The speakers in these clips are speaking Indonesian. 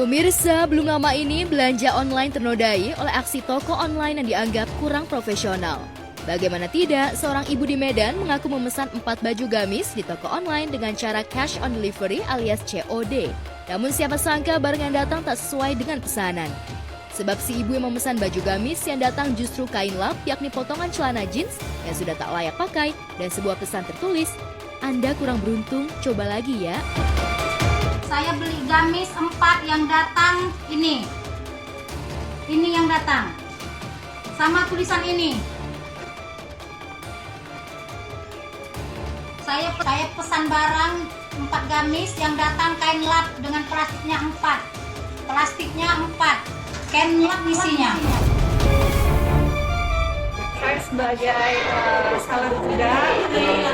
Pemirsa, belum lama ini belanja online ternodai oleh aksi toko online yang dianggap kurang profesional. Bagaimana tidak, seorang ibu di Medan mengaku memesan 4 baju gamis di toko online dengan cara cash on delivery alias COD. Namun siapa sangka barang yang datang tak sesuai dengan pesanan. Sebab si ibu yang memesan baju gamis yang datang justru kain lap, yakni potongan celana jeans yang sudah tak layak pakai, dan sebuah pesan tertulis, "Anda kurang beruntung, coba lagi ya." Saya beli gamis 4 yang datang ini. Ini yang datang. Sama tulisan ini. Saya pesan barang 4 gamis yang datang kain lap dengan plastiknya 4. Plastiknya 4. Kain lap isinya. Saya sebagai seller juga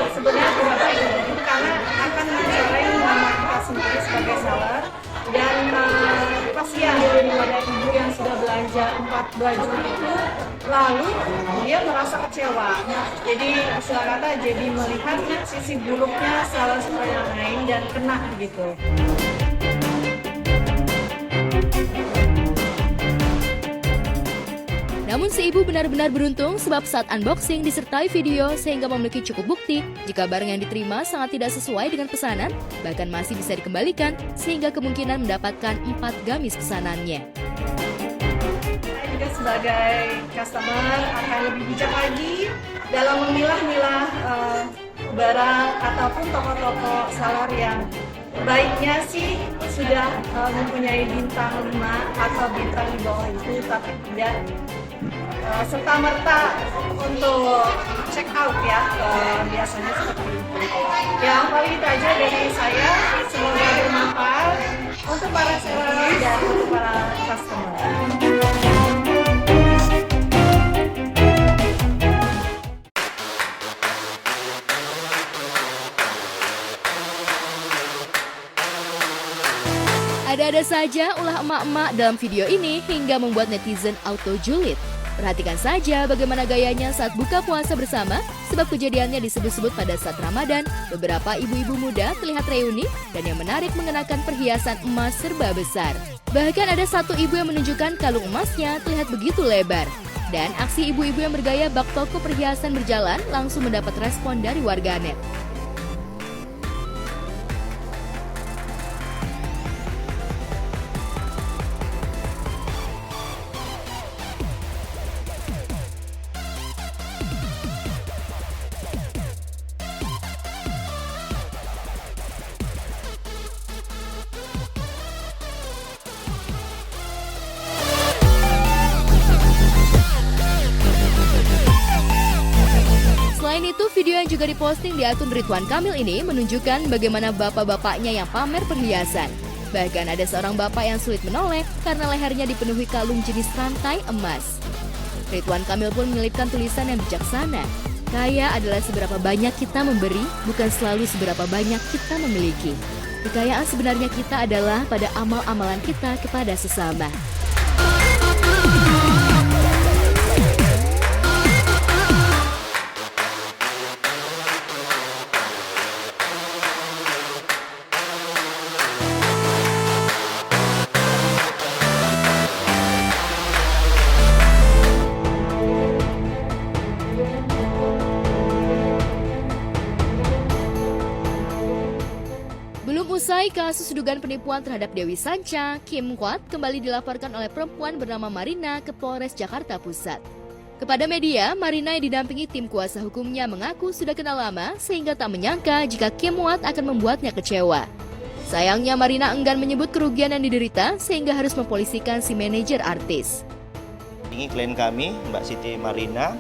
sebenarnya tidak baik karena akan mencoreng nama kita sendiri sebagai seller dan kasihan daripada ibu yang sudah belanja 4 baju itu lalu dia merasa kecewa. Jadi istilah kata jadi melihat sisi buruknya seller yang lain dan kena gitu. Namun si ibu benar-benar beruntung sebab saat unboxing disertai video sehingga memiliki cukup bukti jika barang yang diterima sangat tidak sesuai dengan pesanan, bahkan masih bisa dikembalikan sehingga kemungkinan mendapatkan 4 gamis pesanannya. Saya juga sebagai customer akan lebih bijak lagi dalam memilah-milah barang ataupun toko-toko seller yang baiknya sih sudah mempunyai bintang 5 atau bintang di bawah itu, tapi tidak serta-merta untuk check out ya, biasanya seperti itu. Ya, paling itu aja dari saya, semoga bermanfaat untuk para seller dan untuk para customer. Ada-ada saja ulah emak-emak dalam video ini hingga membuat netizen auto julid. Perhatikan saja bagaimana gayanya saat buka puasa bersama, sebab kejadiannya disebut-sebut pada saat Ramadan, beberapa ibu-ibu muda terlihat reuni dan yang menarik mengenakan perhiasan emas serba besar. Bahkan ada satu ibu yang menunjukkan kalung emasnya terlihat begitu lebar. Dan aksi ibu-ibu yang bergaya bak toko perhiasan berjalan langsung mendapat respon dari warganet. Selain itu, video yang juga diposting di akun Ridwan Kamil ini menunjukkan bagaimana bapak-bapaknya yang pamer perhiasan. Bahkan ada seorang bapak yang sulit menoleh karena lehernya dipenuhi kalung jenis rantai emas. Ridwan Kamil pun menyelipkan tulisan yang bijaksana. Kaya adalah seberapa banyak kita memberi, bukan selalu seberapa banyak kita memiliki. Kekayaan sebenarnya kita adalah pada amal-amalan kita kepada sesama. Belum usai kasus dugaan penipuan terhadap Dewi Sanca, Kim Kwat kembali dilaporkan oleh perempuan bernama Marina ke Polres Jakarta Pusat. Kepada media, Marina yang didampingi tim kuasa hukumnya mengaku sudah kenal lama sehingga tak menyangka jika Kim Kwat akan membuatnya kecewa. Sayangnya Marina enggan menyebut kerugian yang diderita sehingga harus mempolisikan si manajer artis. Ini klien kami, Mbak Siti Marina,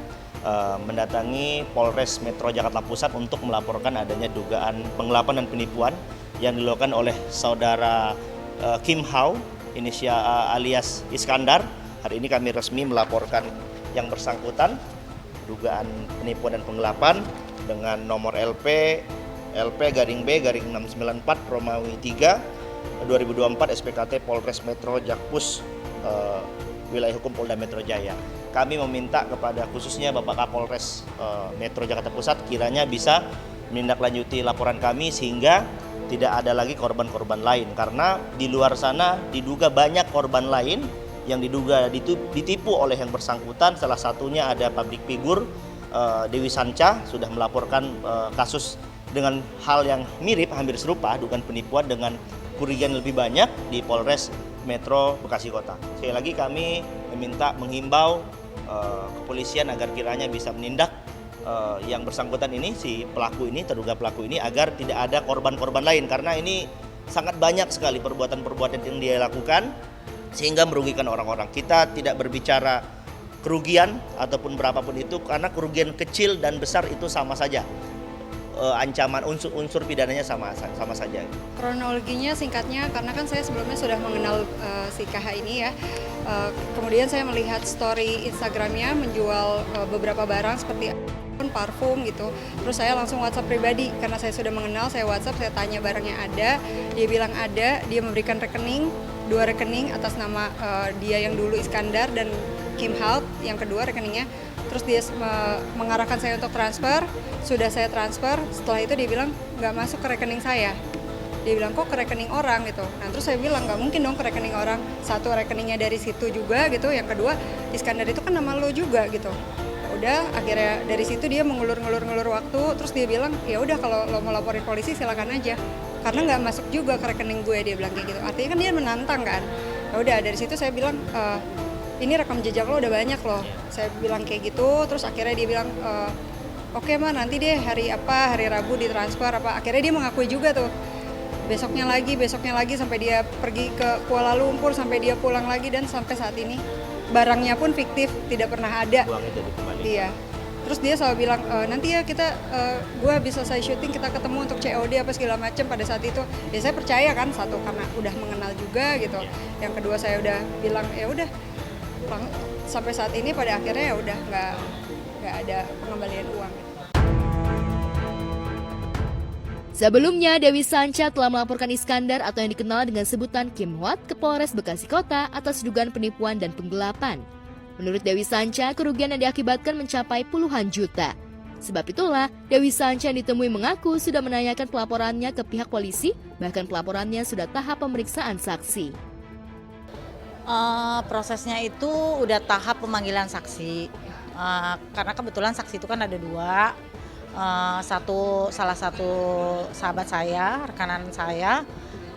mendatangi Polres Metro Jakarta Pusat untuk melaporkan adanya dugaan penggelapan dan penipuan yang dilakukan oleh saudara Kim Hao, inisial alias Iskandar. Hari ini kami resmi melaporkan yang bersangkutan dugaan penipuan dan penggelapan dengan nomor LP/B/694 Romawi 3 2024 SPKT Polres Metro Jakpus Wilayah Hukum Polda Metro Jaya. Kami meminta kepada khususnya Bapak Kapolres Metro Jakarta Pusat kiranya bisa menindaklanjuti laporan kami sehingga tidak ada lagi korban-korban lain, karena di luar sana diduga banyak korban lain yang diduga ditipu oleh yang bersangkutan. Salah satunya ada public figure Dewi Sanca sudah melaporkan kasus dengan hal yang mirip, hampir serupa, dugaan penipuan dengan kerugian lebih banyak di Polres Metro Bekasi Kota. Sekali lagi kami menghimbau kepolisian agar kiranya bisa menindak yang bersangkutan ini, si pelaku ini, terduga pelaku ini, agar tidak ada korban-korban lain, karena ini sangat banyak sekali perbuatan-perbuatan yang dia lakukan sehingga merugikan orang-orang. Kita tidak berbicara kerugian ataupun berapapun itu, karena kerugian kecil dan besar itu sama saja. Ancaman unsur pidananya sama saja. Kronologinya singkatnya, karena kan saya sebelumnya sudah mengenal si KH ini ya. Kemudian saya melihat story Instagramnya menjual beberapa barang seperti parfum gitu. Terus saya langsung WhatsApp pribadi, karena saya sudah mengenal, saya WhatsApp, saya tanya barangnya ada, dia bilang ada, dia memberikan rekening, 2 rekening atas nama dia yang dulu Iskandar dan Kim Halt, yang kedua rekeningnya. Terus dia mengarahkan saya untuk transfer, sudah saya transfer, setelah itu dia bilang nggak masuk ke rekening saya. Dia bilang kok ke rekening orang gitu. Nah terus saya bilang nggak mungkin dong ke rekening orang, satu rekeningnya dari situ juga gitu, yang kedua Iskandar itu kan nama lo juga gitu. Udah akhirnya dari situ dia mengulur waktu, terus dia bilang ya udah kalau lo mau laporin polisi silakan aja, karena nggak masuk juga ke rekening gue, dia bilang kayak gitu. Artinya kan dia menantang kan. Ya udah dari situ saya bilang ini rekam jejak lo udah banyak loh, saya bilang kayak gitu. Terus akhirnya dia bilang oke mah nanti deh hari Rabu ditransfer apa. Akhirnya dia mengakui juga tuh, besoknya lagi sampai dia pergi ke Kuala Lumpur, sampai dia pulang lagi, dan sampai saat ini barangnya pun fiktif, tidak pernah ada. Iya. Terus dia selalu bilang nanti ya kita gue bisa selesai syuting, kita ketemu untuk COD apa segala macam pada saat itu. Ya saya percaya kan, satu karena udah mengenal juga gitu. Yang kedua saya udah bilang ya udah, sampai saat ini pada akhirnya ya udah nggak ada pengembalian uang. Sebelumnya, Dewi Sanca telah melaporkan Iskandar atau yang dikenal dengan sebutan Kim Hwat ke Polres Bekasi Kota atas dugaan penipuan dan penggelapan. Menurut Dewi Sanca, kerugian yang diakibatkan mencapai puluhan juta. Sebab itulah, Dewi Sanca yang ditemui mengaku sudah menanyakan pelaporannya ke pihak polisi, bahkan pelaporannya sudah tahap pemeriksaan saksi. Prosesnya itu udah tahap pemanggilan saksi, karena kebetulan saksi itu kan ada 2. Salah satu sahabat saya, rekanan saya,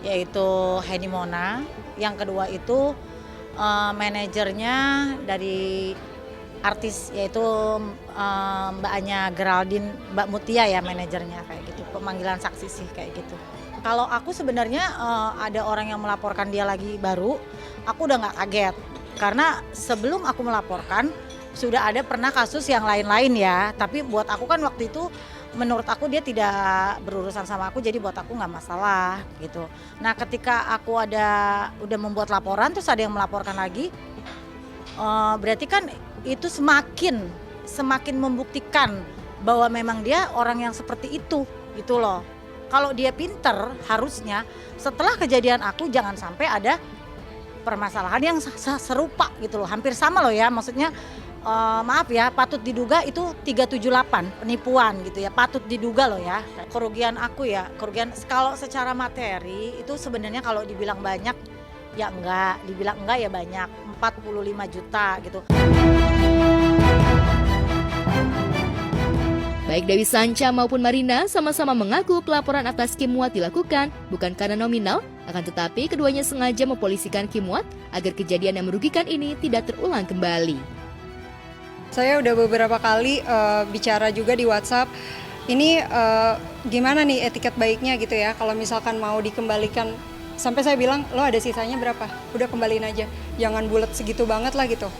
yaitu Heni Mona. Yang kedua itu manajernya dari artis, yaitu Mbak Anya Geraldine, Mbak Mutia ya manajernya, kayak gitu. Pemanggilan saksi sih kayak gitu. Kalau aku sebenarnya ada orang yang melaporkan dia lagi baru, aku udah nggak kaget. Karena sebelum aku melaporkan, sudah ada pernah kasus yang lain-lain ya, tapi buat aku kan waktu itu menurut aku dia tidak berurusan sama aku, jadi buat aku nggak masalah gitu. Nah ketika aku udah membuat laporan terus ada yang melaporkan lagi, berarti kan itu semakin membuktikan bahwa memang dia orang yang seperti itu gitu loh. Kalau dia pinter, harusnya setelah kejadian aku jangan sampai ada permasalahan yang serupa gitu loh, hampir sama loh ya, maksudnya maaf ya, patut diduga itu 378 penipuan gitu ya, patut diduga loh ya. Kerugian aku ya, kalau secara materi itu sebenarnya kalau dibilang banyak ya enggak, dibilang enggak ya banyak, 45 juta gitu. Baik Dewi Sanca maupun Marina sama-sama mengaku pelaporan atas Kim Hwat dilakukan bukan karena nominal, akan tetapi keduanya sengaja mempolisikan Kim Hwat agar kejadian yang merugikan ini tidak terulang kembali. Saya udah beberapa kali bicara juga di WhatsApp, ini gimana nih etiket baiknya gitu ya, kalau misalkan mau dikembalikan, sampai saya bilang lo ada sisanya berapa, udah kembaliin aja, jangan bulat segitu banget lah gitu.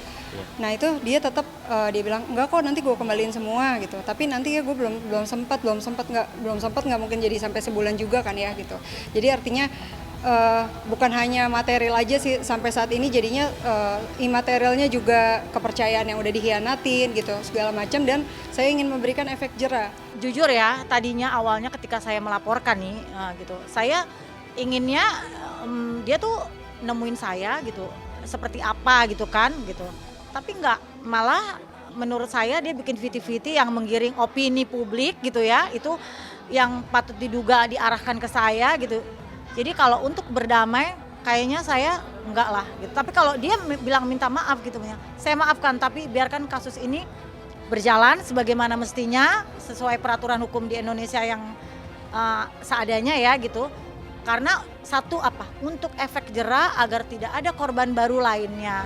Nah itu dia tetap dia bilang enggak kok, nanti gue kembaliin semua gitu, tapi nanti ya gue belum sempat nggak mungkin jadi sampai sebulan juga kan ya gitu. Jadi artinya bukan hanya material aja sih sampai saat ini, jadinya imaterialnya juga kepercayaan yang udah dikhianatin gitu segala macam, dan saya ingin memberikan efek jera. Jujur ya, tadinya awalnya ketika saya melaporkan nih gitu, saya inginnya dia tuh nemuin saya gitu seperti apa gitu kan gitu, tapi enggak, malah menurut saya dia bikin viti-viti yang menggiring opini publik gitu ya, itu yang patut diduga diarahkan ke saya gitu. Jadi kalau untuk berdamai kayaknya saya enggak lah gitu. Tapi kalau dia bilang minta maaf gitu ya, saya maafkan, tapi biarkan kasus ini berjalan sebagaimana mestinya sesuai peraturan hukum di Indonesia yang seadanya ya gitu. Karena satu untuk efek jera agar tidak ada korban baru lainnya.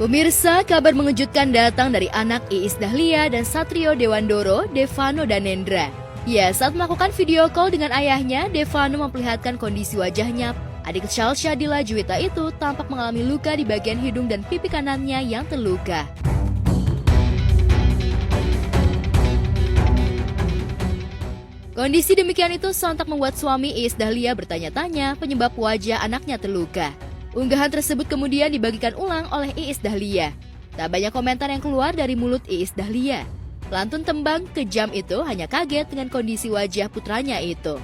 Pemirsa, kabar mengejutkan datang dari anak Iis Dahlia dan Satrio Dewandoro, Devano Danendra. Ya, saat melakukan video call dengan ayahnya, Devano memperlihatkan kondisi wajahnya. Adik Shalsha Dila Juwita itu tampak mengalami luka di bagian hidung dan pipi kanannya yang terluka. Kondisi demikian itu sontak membuat suami Iis Dahlia bertanya-tanya penyebab wajah anaknya terluka. Unggahan tersebut kemudian dibagikan ulang oleh Iis Dahlia. Tak banyak komentar yang keluar dari mulut Iis Dahlia. Pelantun tembang kejam itu hanya kaget dengan kondisi wajah putranya itu.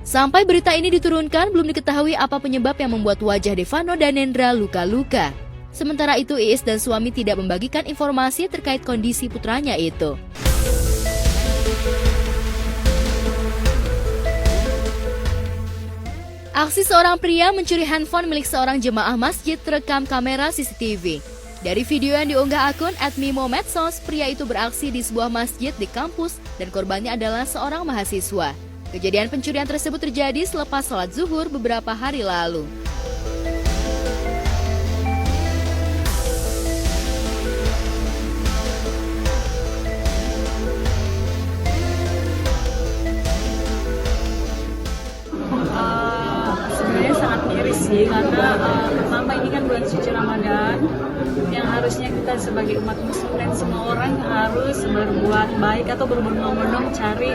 Sampai berita ini diturunkan, belum diketahui apa penyebab yang membuat wajah Devano Danendra luka-luka. Sementara itu, Iis dan suami tidak membagikan informasi terkait kondisi putranya itu. Aksi seorang pria mencuri handphone milik seorang jemaah masjid terekam kamera CCTV. Dari video yang diunggah akun @mimomedsos, pria itu beraksi di sebuah masjid di kampus dan korbannya adalah seorang mahasiswa. Kejadian pencurian tersebut terjadi selepas sholat zuhur beberapa hari lalu. Karena pertama ini kan bulan suci Ramadan yang harusnya kita sebagai umat muslim dan semua orang harus berbuat baik atau berbondong-bondong cari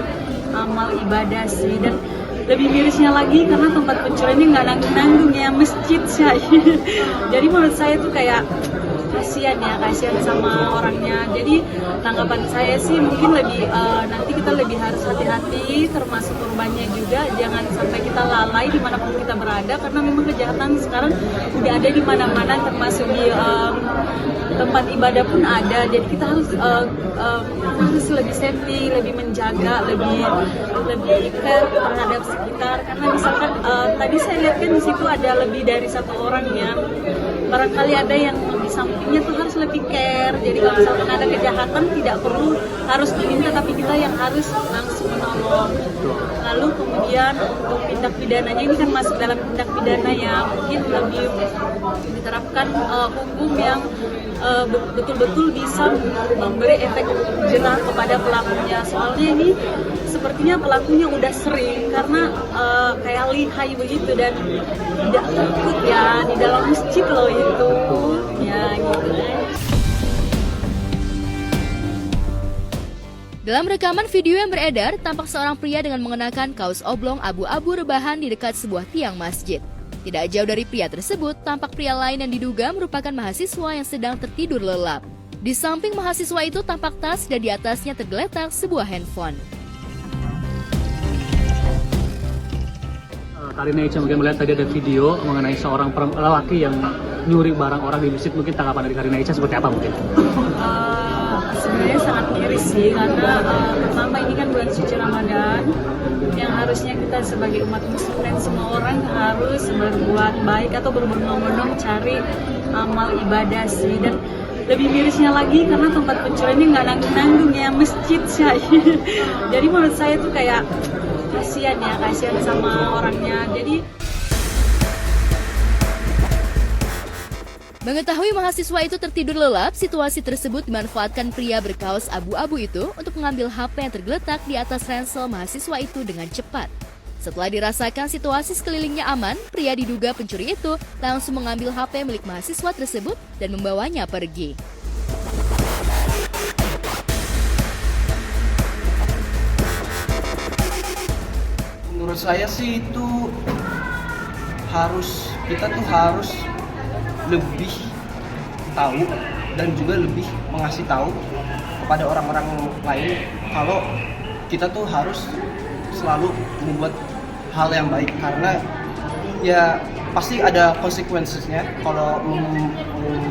amal ibadah sih. Dan lebih mirisnya lagi karena tempat pencuriannya nggak nanggung-nanggung ya, masjid saya. Jadi menurut saya tuh kayak kasihan sama orangnya. Jadi tanggapan saya sih mungkin lebih nanti kita lebih harus hati-hati, termasuk korbannya juga, jangan sampai kita lalai dimanapun kita berada, karena memang kejahatan sekarang udah ada di mana-mana, termasuk di tempat ibadah pun ada. Jadi kita harus lebih safety, lebih menjaga, lebih care terhadap sekitar. Karena misalkan tadi saya lihat kan di situ ada lebih dari satu orang yang barangkali ada yang di sampingnya tuh harus lebih care. Jadi kalau misalkan ada kejahatan tidak perlu harus diminta, tapi kita yang harus langsung menolong. Lalu kemudian untuk tindak pidananya ini kan masuk dalam tindak pidana yang mungkin lebih diterapkan hukum yang betul-betul bisa memberi efek jerah kepada pelakunya. Soalnya ini sepertinya pelakunya udah sering karena kayak lihai begitu dan tidak takut ya, di dalam masjid loh itu ya gitu. Dalam rekaman video yang beredar, tampak seorang pria dengan mengenakan kaos oblong abu-abu rebahan di dekat sebuah tiang masjid. Tidak jauh dari pria tersebut, tampak pria lain yang diduga merupakan mahasiswa yang sedang tertidur lelap. Di samping mahasiswa itu tampak tas dan di atasnya tergeletak sebuah handphone. Karina Ica mungkin melihat tadi ada video mengenai seorang lelaki yang nyuri barang orang di masjid. Mungkin tanggapan dari Karina Ica seperti apa mungkin? Sebenarnya sangat miris sih, karena pertama ini kan bulan suci Ramadan yang harusnya kita sebagai umat muslim dan semua orang harus berbuat baik atau berbondong-bondong cari amal ibadah sih. Dan lebih mirisnya lagi karena tempat pencuriannya nggak nanggung-nanggung ya, masjid saya. Jadi menurut saya tuh kayak kasihan sama orangnya. Jadi mengetahui mahasiswa itu tertidur lelap, situasi tersebut dimanfaatkan pria berkaos abu-abu itu untuk mengambil HP yang tergeletak di atas ransel mahasiswa itu dengan cepat. Setelah dirasakan situasi sekelilingnya aman, pria diduga pencuri itu langsung mengambil HP milik mahasiswa tersebut dan membawanya pergi. Menurut saya sih itu kita tuh harus lebih tahu dan juga lebih mengasih tahu kepada orang-orang lain kalau kita tuh harus selalu membuat hal yang baik, karena ya pasti ada konsekuensinya kalau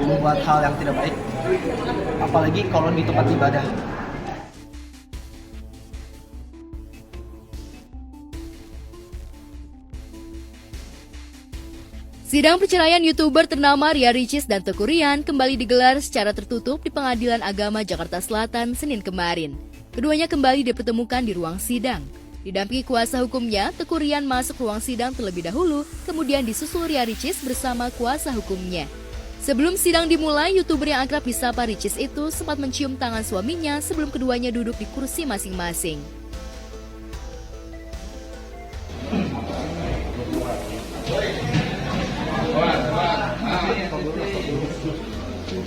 membuat hal yang tidak baik, apalagi kalau di tempat ibadah. Sidang perceraian YouTuber ternama Ria Ricis dan Teuku Ryan kembali digelar secara tertutup di Pengadilan Agama Jakarta Selatan Senin kemarin. Keduanya kembali dipertemukan di ruang sidang. Didampingi kuasa hukumnya, Teuku Ryan masuk ruang sidang terlebih dahulu, kemudian disusul Ria Ricis bersama kuasa hukumnya. Sebelum sidang dimulai, YouTuber yang akrab disapa Ricis itu sempat mencium tangan suaminya sebelum keduanya duduk di kursi masing-masing.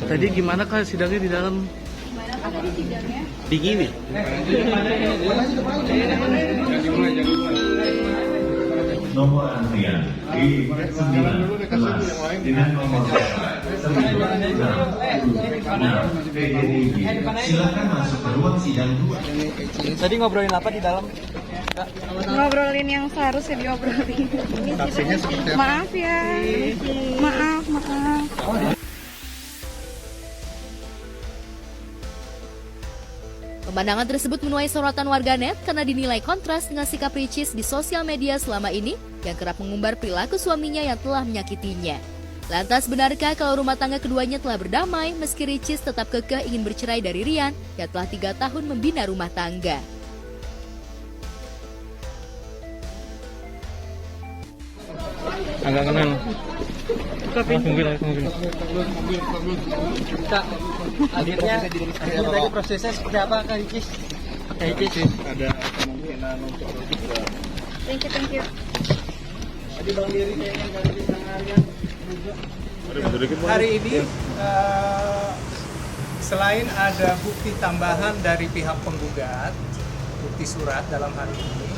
Tadi gimana Kak sidangnya di dalam? Dingin ya? Nomor antrian D9 dengan nomor silakan masuk ke ruang sidang 2. Tadi ngobrolin apa di dalam? Ngobrolin yang seharusnya diobrolin. Saksinya seperti apa? Maaf ya. Maaf. Pemandangan tersebut menuai sorotan warganet karena dinilai kontras dengan sikap Ricis di sosial media selama ini yang kerap mengumbar perilaku suaminya yang telah menyakitinya. Lantas benarkah kalau rumah tangga keduanya telah berdamai meski Ricis tetap kekeh ingin bercerai dari Ryan yang telah 3 tahun membina rumah tangga? Agak kenal. Akhirnya tadi prosesnya seperti apa Kak Ricis? Ada kemungkinan untuk juga. Thank you. Tadi Bang Diri kayaknya dari tangannya juga. Hari ini selain ada bukti tambahan dari pihak penggugat, bukti surat dalam hal ini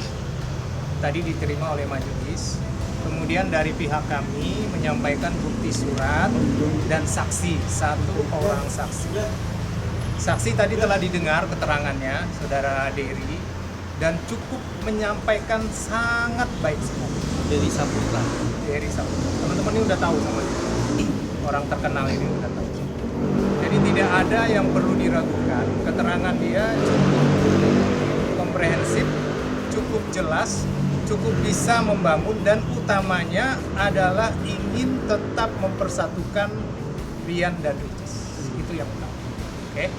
tadi diterima oleh majelis. Kemudian dari pihak kami menyampaikan bukti surat dan saksi, 1 orang saksi. Saksi tadi telah didengar keterangannya, Saudara Dery, dan cukup menyampaikan sangat baik sekali. Dery Saputra. Teman-teman ini udah tahu sama dia. Orang terkenal ini udah tahu. Jadi tidak ada yang perlu diragukan. Keterangan dia cukup komprehensif, cukup jelas, cukup bisa membangun, dan utamanya adalah ingin tetap mempersatukan Ryan dan Ricis. Itu yang utama. Oke.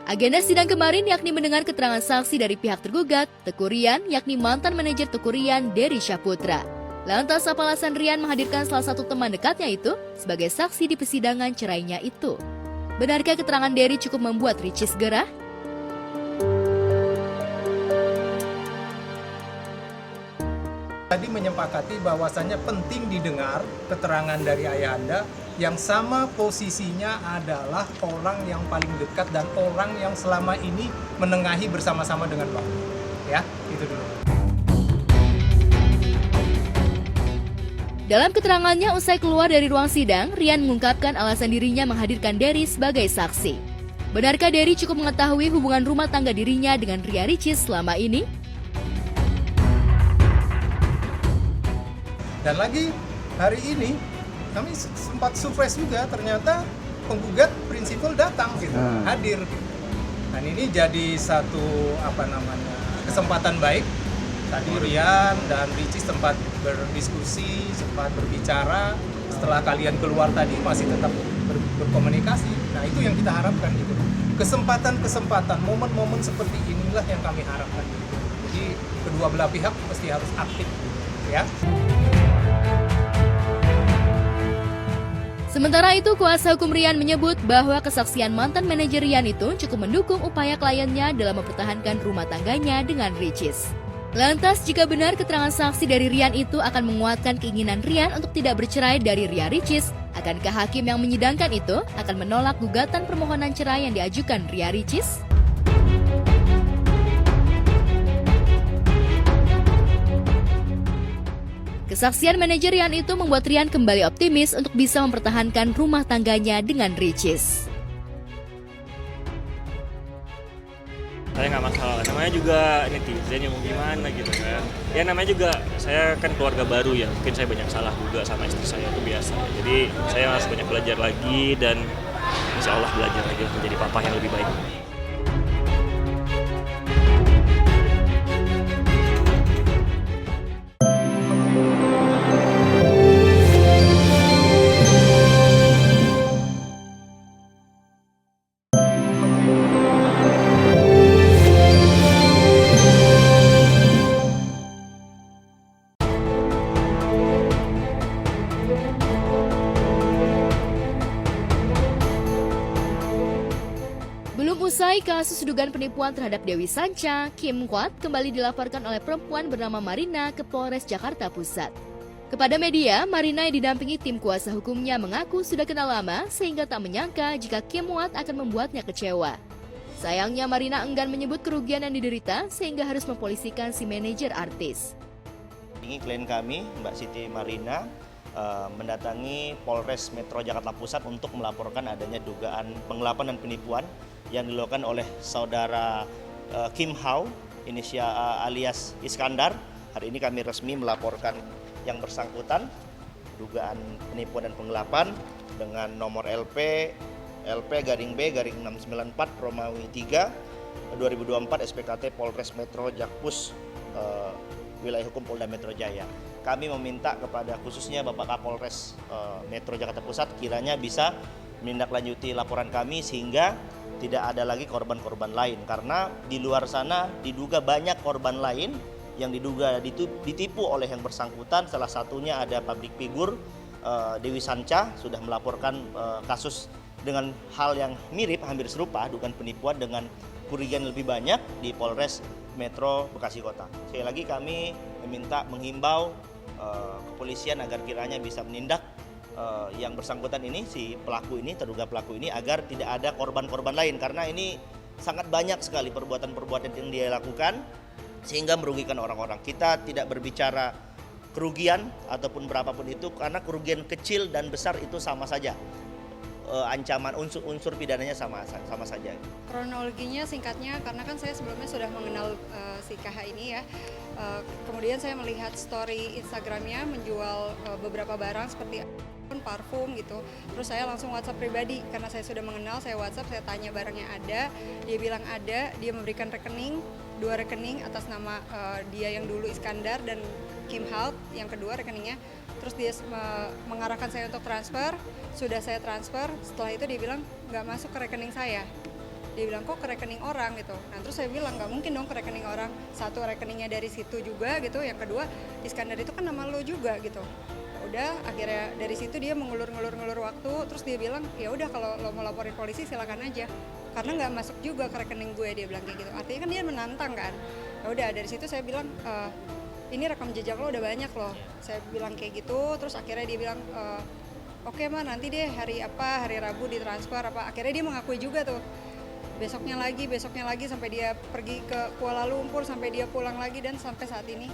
Agenda sidang kemarin yakni mendengar keterangan saksi dari pihak tergugat, Teuku Ryan, yakni mantan manajer Teuku Ryan, Dery Saputra. Lantas apa alasan Ryan menghadirkan salah satu teman dekatnya itu sebagai saksi di persidangan cerainya itu? Benarkah keterangan Dery cukup membuat Ricis gerah? Tadi menyepakati bahwasannya penting didengar keterangan dari ayahanda yang sama posisinya adalah orang yang paling dekat dan orang yang selama ini menengahi bersama-sama dengan Bang. Ya, itu dulu. Dalam keterangannya usai keluar dari ruang sidang, Ryan mengungkapkan alasan dirinya menghadirkan Dery sebagai saksi. Benarkah Dery cukup mengetahui hubungan rumah tangga dirinya dengan Ria Ricis selama ini? Dan lagi hari ini kami sempat surprise juga, ternyata penggugat prinsipal datang gitu, hadir. Dan ini jadi satu kesempatan baik. Tadi Ryan dan Ricis sempat berdiskusi, sempat berbicara. Setelah kalian keluar tadi masih tetap berkomunikasi. Nah itu yang kita harapkan gitu. Kesempatan-kesempatan, momen-momen seperti inilah yang kami harapkan. Gitu. Jadi kedua belah pihak pasti harus aktif, ya. Sementara itu, kuasa hukum Rian menyebut bahwa kesaksian mantan manajer Rian itu cukup mendukung upaya kliennya dalam mempertahankan rumah tangganya dengan Ricis. Lantas, jika benar keterangan saksi dari Rian itu akan menguatkan keinginan Rian untuk tidak bercerai dari Ria Ricis, akankah hakim yang menyidangkan itu akan menolak gugatan permohonan cerai yang diajukan Ria Ricis? Kesaksian manajer Rian itu membuat Rian kembali optimis untuk bisa mempertahankan rumah tangganya dengan Ricis. Saya nggak masalah, namanya juga netizen yang mau gimana gitu kan. Ya namanya juga saya kan keluarga baru ya, mungkin saya banyak salah juga sama istri saya, itu biasa. Jadi saya harus banyak belajar lagi dan insya Allah belajar lagi untuk menjadi papa yang lebih baik. Belum usai kasus dugaan penipuan terhadap Dewi Sanca, Kim Kwat kembali dilaporkan oleh perempuan bernama Marina ke Polres Jakarta Pusat. Kepada media, Marina yang didampingi tim kuasa hukumnya mengaku sudah kenal lama sehingga tak menyangka jika Kim Kwat akan membuatnya kecewa. Sayangnya Marina enggan menyebut kerugian yang diderita sehingga harus mempolisikan si manajer artis. Ini klien kami, Mbak Siti Marina, mendatangi Polres Metro Jakarta Pusat untuk melaporkan adanya dugaan penggelapan dan penipuan yang dilakukan oleh saudara Kim Hao, inisial alias Iskandar. Hari ini kami resmi melaporkan yang bersangkutan dugaan penipuan dan penggelapan dengan nomor LP/B/694 Romawi 3 2024 SPKT Polres Metro Jakpus wilayah hukum Polda Metro Jaya. Kami meminta kepada khususnya Bapak Kapolres Metro Jakarta Pusat kiranya bisa menindaklanjuti laporan kami sehingga tidak ada lagi korban-korban lain, karena di luar sana diduga banyak korban lain yang diduga ditipu oleh yang bersangkutan. Salah satunya ada public figure Dewi Sanca sudah melaporkan kasus dengan hal yang mirip, hampir serupa, dugaan penipuan dengan kerugian lebih banyak di Polres Metro Bekasi Kota. Sekali lagi kami menghimbau kepolisian agar kiranya bisa menindak yang bersangkutan ini, si pelaku ini, terduga pelaku ini, agar tidak ada korban-korban lain, karena ini sangat banyak sekali perbuatan-perbuatan yang dia lakukan sehingga merugikan orang-orang. Kita tidak berbicara kerugian ataupun berapapun itu, karena kerugian kecil dan besar itu sama saja. Ancaman unsur pidananya sama saja. Kronologinya singkatnya, karena kan saya sebelumnya sudah mengenal si KH ini ya. Kemudian saya melihat story Instagramnya menjual beberapa barang seperti parfum gitu. Terus saya langsung WhatsApp pribadi, karena saya sudah mengenal, saya WhatsApp, saya tanya barangnya ada, dia bilang ada, dia memberikan rekening, 2 rekening atas nama dia yang dulu Iskandar dan Kim Hao, yang kedua rekeningnya. Terus dia mengarahkan saya untuk transfer, sudah saya transfer, setelah itu dia bilang nggak masuk ke rekening saya. Dia bilang kok ke rekening orang gitu. Nah terus saya bilang nggak mungkin dong ke rekening orang, satu rekeningnya dari situ juga gitu, yang kedua Iskandar itu kan nama lo juga gitu. Udah akhirnya dari situ dia mengulur waktu, terus dia bilang ya udah kalau lo mau laporin polisi silakan aja, karena nggak masuk juga ke rekening gue, dia bilang kayak gitu. Artinya kan dia menantang kan. Ya udah dari situ saya bilang ini rekam jejak lo udah banyak loh, saya bilang kayak gitu. Terus akhirnya dia bilang oke mah nanti deh hari Rabu ditransfer apa. Akhirnya dia mengakui juga tuh, besoknya lagi sampai dia pergi ke Kuala Lumpur, sampai dia pulang lagi, dan sampai saat ini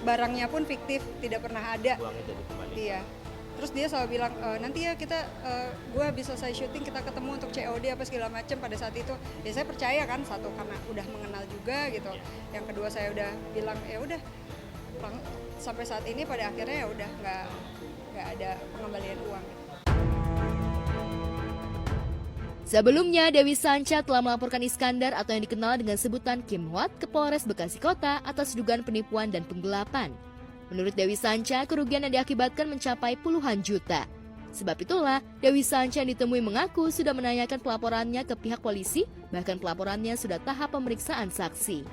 barangnya pun fiktif, tidak pernah ada. Iya. Terus dia selalu bilang nanti ya kita gue habis selesai syuting kita ketemu untuk COD apa segala macam. Pada saat itu ya saya percaya kan, satu karena udah mengenal juga gitu, yang kedua saya udah bilang ya udah, sampai saat ini pada akhirnya ya udah nggak ada pengembalian uang. Sebelumnya, Dewi Sanca telah melaporkan Iskandar atau yang dikenal dengan sebutan Kim Kwat ke Polres Bekasi Kota atas dugaan penipuan dan penggelapan. Menurut Dewi Sanca, kerugian yang diakibatkan mencapai puluhan juta. Sebab itulah, Dewi Sanca yang ditemui mengaku sudah menanyakan pelaporannya ke pihak polisi, bahkan pelaporannya sudah tahap pemeriksaan saksi.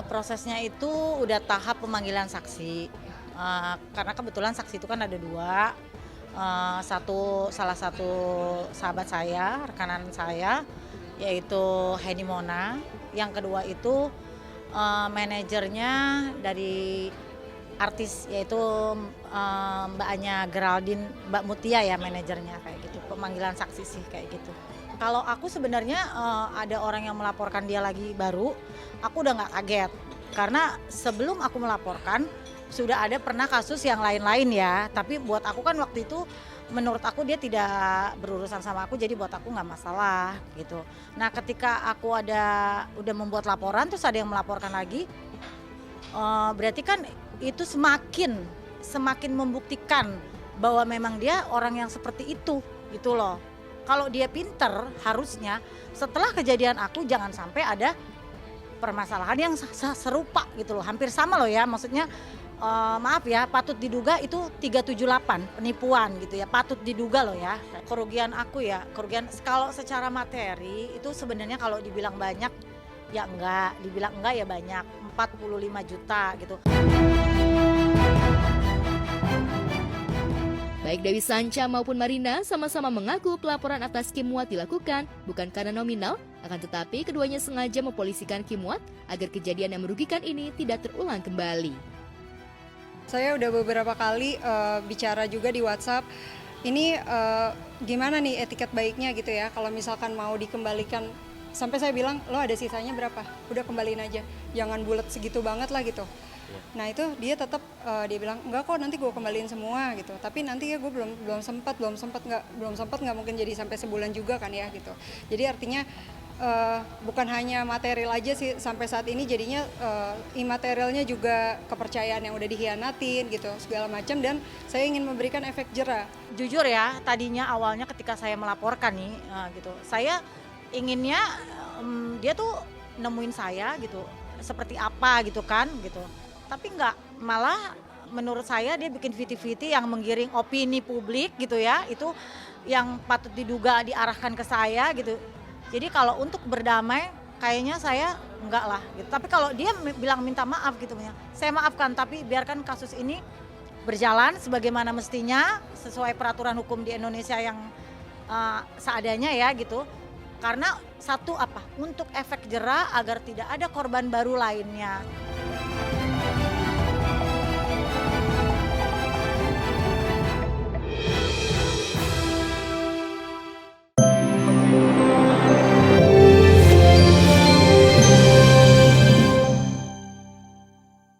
Prosesnya itu udah tahap pemanggilan saksi, karena kebetulan saksi itu kan ada 2. salah satu sahabat saya, rekanan saya, yaitu Heni Mona. Yang kedua itu manajernya dari artis, yaitu Mbak Anya Geraldine, Mbak Mutia ya manajernya, kayak gitu. Pemanggilan saksi sih kayak gitu. Kalau aku sebenarnya ada orang yang melaporkan dia lagi baru, aku udah nggak kaget. Karena sebelum aku melaporkan, sudah ada pernah kasus yang lain-lain ya. Tapi buat aku kan waktu itu, menurut aku dia tidak berurusan sama aku, jadi buat aku nggak masalah gitu. Nah ketika aku udah membuat laporan, terus ada yang melaporkan lagi, berarti kan itu semakin membuktikan bahwa memang dia orang yang seperti itu gitu loh. Kalau dia pinter, harusnya setelah kejadian aku jangan sampai ada permasalahan yang serupa gitu loh, hampir sama loh ya, maksudnya maaf ya, patut diduga itu 378 penipuan gitu ya, patut diduga loh ya. Kerugian aku ya, kalau secara materi itu sebenarnya kalau dibilang banyak ya enggak, dibilang enggak ya banyak, 45 juta gitu. Baik Dewi Sanca maupun Marina sama-sama mengaku pelaporan atas Kim Muat dilakukan bukan karena nominal, akan tetapi keduanya sengaja mempolisikan Kim Muat agar kejadian yang merugikan ini tidak terulang kembali. Saya udah beberapa kali bicara juga di WhatsApp, ini gimana nih etiket baiknya gitu ya, kalau misalkan mau dikembalikan, sampai saya bilang, lo ada sisanya berapa? Udah kembaliin aja, jangan bulat segitu banget lah gitu. Nah itu dia tetap dia bilang enggak kok, nanti gue kembaliin semua gitu. Tapi nanti ya gue belum sempat nggak mungkin jadi sampai sebulan juga kan ya gitu. Jadi artinya bukan hanya material aja sih sampai saat ini, jadinya imaterialnya juga kepercayaan yang udah dikhianatin gitu segala macam, dan saya ingin memberikan efek jera. Jujur ya, tadinya awalnya ketika saya melaporkan nih gitu, saya inginnya dia tuh nemuin saya gitu seperti apa gitu kan gitu. Tapi enggak, malah menurut saya dia bikin viti-viti yang menggiring opini publik gitu ya, itu yang patut diduga diarahkan ke saya gitu. Jadi kalau untuk berdamai kayaknya saya enggak lah gitu. Tapi kalau dia bilang minta maaf gitu, saya maafkan, tapi biarkan kasus ini berjalan sebagaimana mestinya sesuai peraturan hukum di Indonesia yang seadanya ya gitu. Karena satu untuk efek jera agar tidak ada korban baru lainnya.